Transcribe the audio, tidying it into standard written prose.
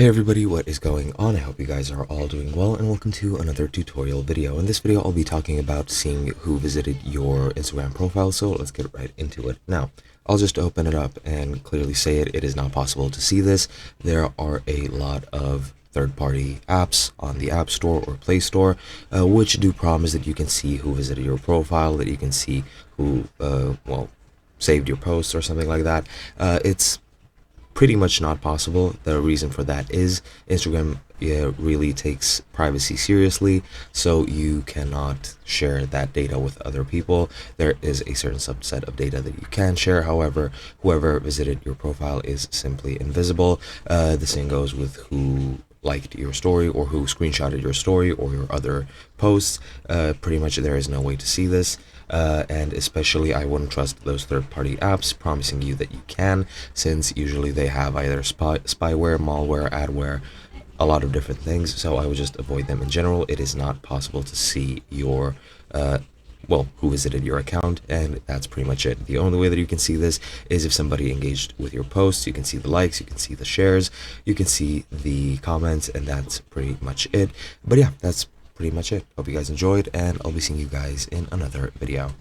Hey everybody, what is going on? I hope you guys are all doing well, and welcome to another tutorial video. In this video, I'll be talking about seeing who visited your Instagram profile, so let's get right into it. Now, I'll just open it up and clearly say it is not possible to see this. There are a lot of third-party apps on the App Store or Play Store, which do promise that you can see who visited your profile, that you can see who, saved your posts or something like that. It's pretty much not possible. The reason for that is Instagram really takes privacy seriously, so you cannot share that data with other people. There is a certain subset of data that you can share. However, whoever visited your profile is simply invisible. The same goes with who liked your story or who screenshotted your story or your other posts. Pretty much there is no way to see this. And especially I wouldn't trust those third-party apps promising you that you can, since usually they have either spyware, malware, adware, a lot of different things, so I would just avoid them in general. It is not possible to see your who visited your account, and that's pretty much it. The only way that you can see this is if somebody engaged with your posts. You can see the likes, you can see the shares, you can see the comments, and that's pretty much it. But yeah, that's pretty much it. Hope you guys enjoyed, and I'll be seeing you guys in another video.